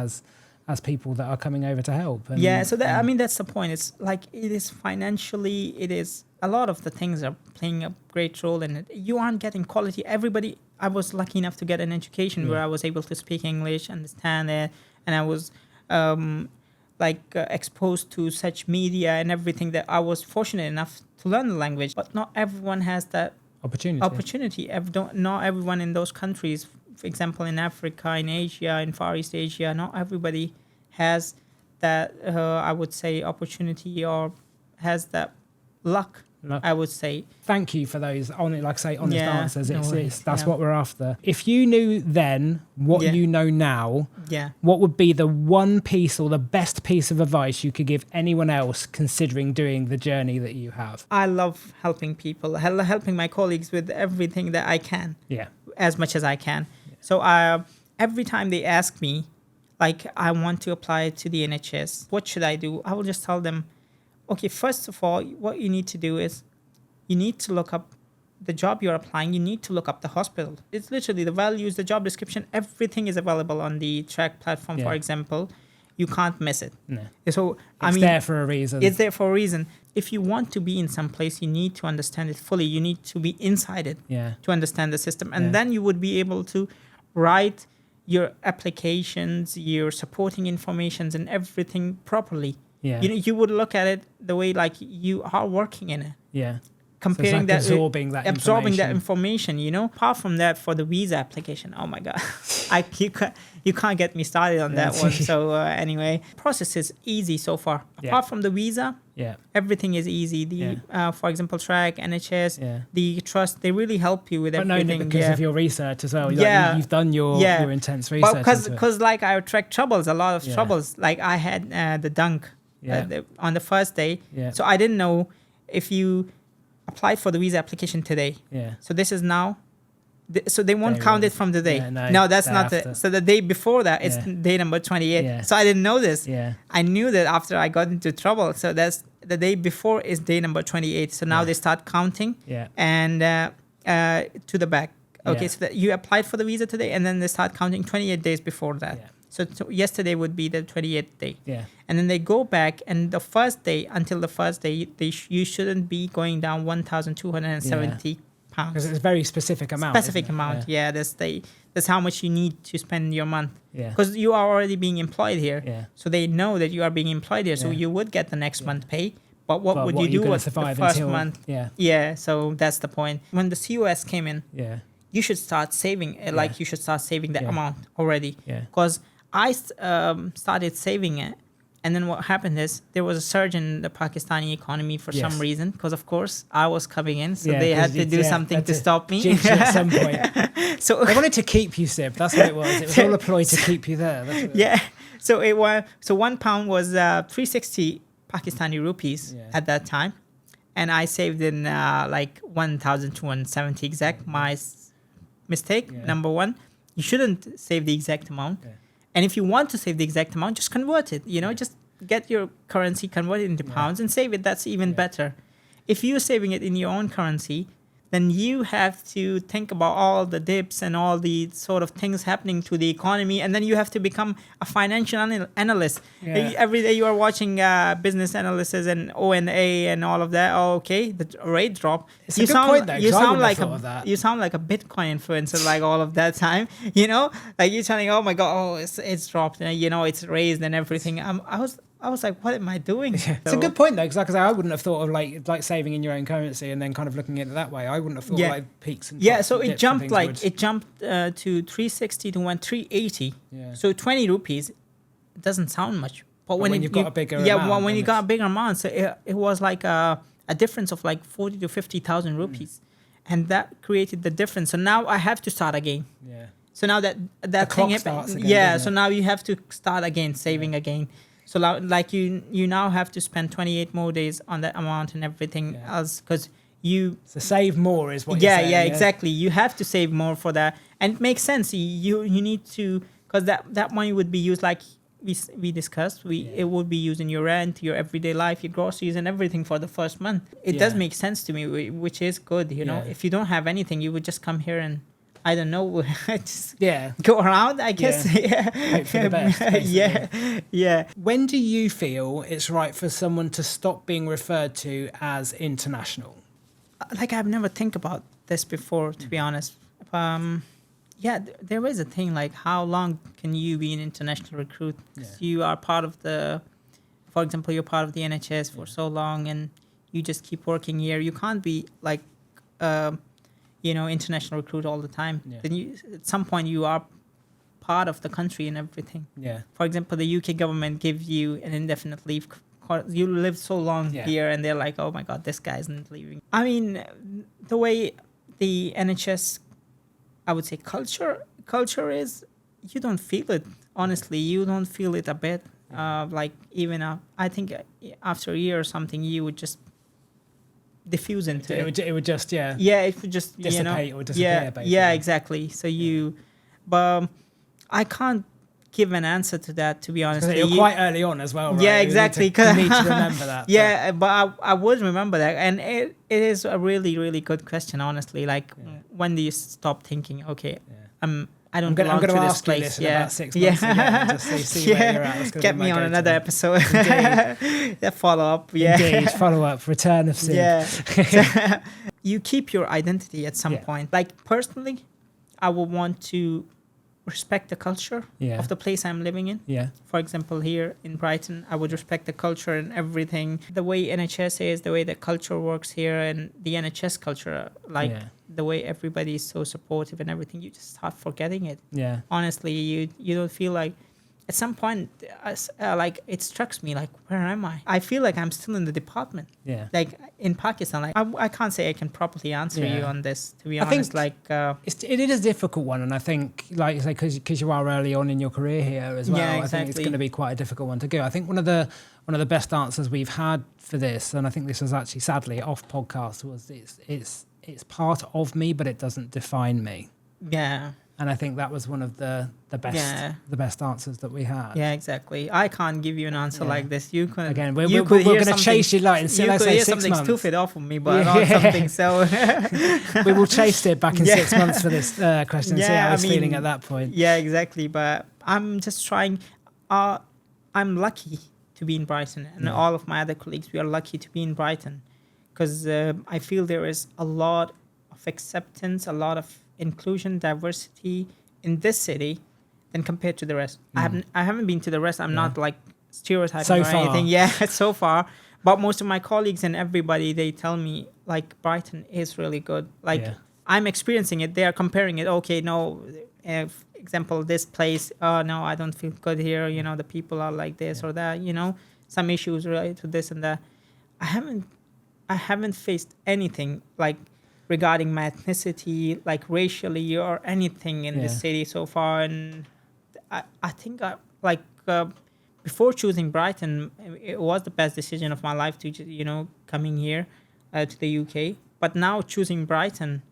Speaker 2: as people that are coming over to help. And, so I mean, that's the point. It's like, it is financially, it is, a lot of the things are playing a great role in it. You aren't getting quality. Everybody, I was lucky enough to get an education where I was able to speak English, understand it, and I was exposed to such media and everything, that I was fortunate enough to learn the language. But not everyone has that opportunity. Not everyone in those countries, for example, in Africa, in Asia, in Far East Asia, not everybody has that, I would say, opportunity, or has that luck, I would say. Thank you for those, honest answers. That's what we're after. If you knew then what you know now, what would be the one piece or the best piece of advice you could give anyone else considering doing the journey that you have? I love helping people, helping my colleagues with everything that I can, as much as I can. So every time they ask me, like, I want to apply to the NHS, what should I do? I will just tell them, okay, first of all, what you need to do is you need to look up the job you're applying. You need to look up the hospital. It's literally the values, the job description, everything is available on the track platform, for example. you can't miss it.
Speaker 1: No.
Speaker 2: So
Speaker 1: It's there for a reason.
Speaker 2: It's there for a reason. If you want to be in some place, you need to understand it fully. You need to be inside it to understand the system. And then you would be able to write your applications, your supporting informations and everything properly.
Speaker 1: Yeah.
Speaker 2: You would look at it the way like you are working in it.
Speaker 1: Yeah.
Speaker 2: Comparing
Speaker 1: so absorbing that
Speaker 2: information, apart from that, for the visa application, oh my god, you can't get me started on that one. So anyway, process is easy so far. Apart from the visa, everything is easy. For example, track, NHS, the trust, they really help you with everything.
Speaker 1: But because of your research as well. You've done your intense research.
Speaker 2: Because like I tracked troubles, a lot of troubles. Like I had the dunk on the first day, so I didn't know if you applied for the visa application today. So this is now. So they won't count it from the day. No, that's not it. So the day before that, it's day number 28. So I didn't know this. I knew that after I got into trouble. So that's the day before is day number 28. So now they start counting and to the back. Okay, so that you applied for the visa today, and then they start counting 28 days before that. So yesterday would be the 28th day. And then they go back, and the first day, until the first day, you shouldn't be going down 1,270 pounds.
Speaker 1: Because it's a very specific amount.
Speaker 2: That's how much you need to spend your month. Because you are already being employed here. So they know that you are being employed here. So you would get the next month pay. But what would you do with the first month? So that's the point. When the COS came in, you should start saving. You should start saving that amount already. Because I started saving it. And then what happened is there was a surge in the Pakistani economy for some reason, because of course I was coming in, so they had to do something to stop me.
Speaker 1: At some point. So they wanted to keep you, Sib. That's what it was. It was all a ploy to keep you there.
Speaker 2: So it was. So £1 was 360 Pakistani rupees at that time, and I saved in 1,270 exact. My mistake number one. You shouldn't save the exact amount. And if you want to save the exact amount, just convert it. Just get your currency converted into pounds and save it. That's even better. If you're saving it in your own currency, then you have to think about all the dips and all the sort of things happening to the economy. And then you have to become a financial analyst. Every day you are watching business analysis and O&A and all of that. Oh, okay, the rate drop.
Speaker 1: It's a good point, though,
Speaker 2: you sound like a Bitcoin influencer, like all of that time. Like you're telling, oh my God, it's dropped. It's raised and everything. I was like, what am I doing?
Speaker 1: It's a good point, though, because I wouldn't have thought of like saving in your own currency and then kind of looking at it that way. I wouldn't have thought like peaks and drops.
Speaker 2: So it jumped to 360 to 380. So 20 rupees, it doesn't sound much, but when you've got a bigger amount, when you got a bigger amount, so it was like a difference of like 40 to 50,000 rupees, and that created the difference. So now I have to start again. So now that thing happened, so now you have to start again, saving again. So like you now have to spend 28 more days on that amount and everything else, because so
Speaker 1: save more is what you're saying.
Speaker 2: Exactly. You have to save more for that, and it makes sense. You need to, because that money would be used, like we discussed. It would be used in your rent, your everyday life, your groceries, and everything for the first month. It does make sense to me, which is good. If you don't have anything, you would just come here and, I don't know, just go around, I guess.
Speaker 1: Hope for the best. When do you feel it's right for someone to stop being referred to as international?
Speaker 2: Like, I've never think about this before, to be honest. There is a thing, like, how long can you be an international recruit? You are part of for example, you're part of the NHS for so long, and you just keep working here. You can't be like, international recruit all the time. Then at some point you are part of the country and everything. For example, the UK government gives you an indefinite leave. You live so long here, and they're like, oh my God, this guy isn't leaving. I mean, the way the NHS, I would say culture is, you don't feel it. Honestly, you don't feel it a bit. I think after a year or something, you would just diffuse into it.
Speaker 1: It would just
Speaker 2: it would just
Speaker 1: dissipate or disappear. Basically.
Speaker 2: Exactly. So but I can't give an answer to that, to be honest.
Speaker 1: You're quite early on as well, right?
Speaker 2: Exactly.
Speaker 1: You need to remember that.
Speaker 2: But I would remember that, and it is a really, really good question, honestly. Like, when do you stop thinking, okay, I don't
Speaker 1: I'm
Speaker 2: belong
Speaker 1: going
Speaker 2: to
Speaker 1: to
Speaker 2: this
Speaker 1: ask you
Speaker 2: place.
Speaker 1: this in about 6 months again, and just see where you're at. That's gonna
Speaker 2: Get
Speaker 1: be my
Speaker 2: me on
Speaker 1: go-to.
Speaker 2: another episode.
Speaker 1: Indeed.
Speaker 2: Yeah, follow up. Yeah.
Speaker 1: Indeed, follow up, return of Sid.
Speaker 2: Yeah. You keep your identity at some
Speaker 1: Yeah.
Speaker 2: point. Like personally, I would want to respect the culture
Speaker 1: Yeah.
Speaker 2: of the place I'm living in.
Speaker 1: Yeah.
Speaker 2: For example, here in Brighton, I would respect the culture and everything. The way NHS is, the way the culture works here, and the NHS culture, like
Speaker 1: Yeah.
Speaker 2: the way everybody is so supportive and everything, you just start forgetting it.
Speaker 1: Yeah.
Speaker 2: Honestly, you don't feel like. At some point, like it strikes me, like where am I? I feel like I'm still in the department.
Speaker 1: Yeah.
Speaker 2: Like in Pakistan, like I can't say I can properly answer you
Speaker 1: Yeah.
Speaker 2: on this. To be
Speaker 1: I
Speaker 2: honest,
Speaker 1: think it is a difficult one, and I think, like you say, because you are early on in your career here as well,
Speaker 2: Yeah,
Speaker 1: I think it's
Speaker 2: exactly.
Speaker 1: going to be quite a difficult one to go. I think one of the best answers we've had for this, and I think this was actually sadly off podcast, was it's part of me, but it doesn't define me.
Speaker 2: yeah.
Speaker 1: And I think that was one of the best answers that we had.
Speaker 2: Yeah, exactly. I can't give you an answer
Speaker 1: Yeah.
Speaker 2: like this. You could
Speaker 1: Again,
Speaker 2: you
Speaker 1: we're
Speaker 2: could hear
Speaker 1: going to
Speaker 2: something-
Speaker 1: chase you like in
Speaker 2: you
Speaker 1: let's
Speaker 2: could
Speaker 1: say
Speaker 2: hear
Speaker 1: 6
Speaker 2: something
Speaker 1: months.
Speaker 2: stupid off of me, but
Speaker 1: Yeah.
Speaker 2: not something so.
Speaker 1: We will chase it back in
Speaker 2: Yeah.
Speaker 1: 6 months for this question. See how he's feeling at that point.
Speaker 2: Yeah, exactly. But I'm just trying. I'm lucky to be in Brighton, and
Speaker 1: Yeah.
Speaker 2: all of my other colleagues, we are lucky to be in Brighton, because I feel there is a lot of acceptance, a lot of inclusion, diversity in this city than compared to the rest. I haven't been to the rest. I'm
Speaker 1: Yeah.
Speaker 2: not like stereotyping
Speaker 1: So
Speaker 2: or
Speaker 1: far.
Speaker 2: anything. Yeah, so far. But most of my colleagues and everybody, they tell me like Brighton is really good. Like
Speaker 1: Yeah.
Speaker 2: I'm experiencing it. They are comparing it. Okay, no, for example, this place. Oh no, I don't feel good here. You know, the people are like this or that. You know, some issues related to this and that. I haven't faced anything like regarding my ethnicity, like racially or anything in this city so far. And I think before choosing Brighton, it was the best decision of my life to, coming here to the UK. But now choosing Brighton,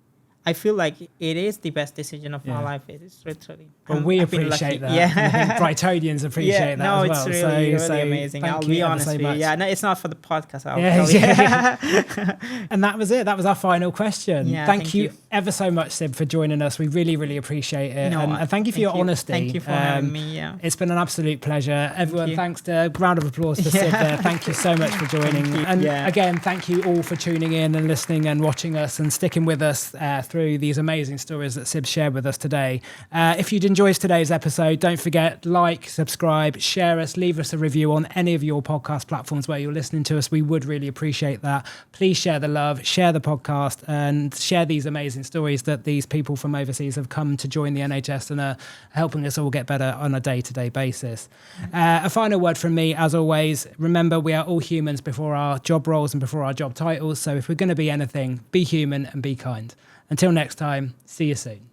Speaker 2: I feel like it is the best decision of my life. It is literally.
Speaker 1: Well, we
Speaker 2: I've been
Speaker 1: appreciate
Speaker 2: lucky.
Speaker 1: that.
Speaker 2: Yeah.
Speaker 1: And I think Brightonians appreciate that as well.
Speaker 2: it's really,
Speaker 1: so
Speaker 2: amazing.
Speaker 1: thank
Speaker 2: I'll
Speaker 1: you
Speaker 2: be
Speaker 1: ever
Speaker 2: honest
Speaker 1: so
Speaker 2: with you.
Speaker 1: much.
Speaker 2: Yeah, no, it's not for the podcast. I'll
Speaker 1: Yeah,
Speaker 2: tell you.
Speaker 1: yeah. And that was it. That was our final question.
Speaker 2: Yeah,
Speaker 1: thank you ever so much, Sib, for joining us. We really, really appreciate it.
Speaker 2: No,
Speaker 1: and thank you for your honesty.
Speaker 2: Thank you for having me. Yeah.
Speaker 1: It's been an absolute pleasure. Everyone,
Speaker 2: you.
Speaker 1: thanks to round of applause for Sib there. Thank you so much for joining.
Speaker 2: Thank you.
Speaker 1: And
Speaker 2: Yeah.
Speaker 1: again, thank you all for tuning in and listening and watching us and sticking with us through these amazing stories that Sib shared with us today. If you'd enjoyed today's episode, don't forget, like, subscribe, share us, leave us a review on any of your podcast platforms where you're listening to us. We would really appreciate that. Please share the love, share the podcast, and share these amazing stories that these people from overseas have come to join the NHS and are helping us all get better on a day-to-day basis. A final word from me, as always, remember we are all humans before our job roles and before our job titles. So if we're going to be anything, be human and be kind. Until next time, see you soon.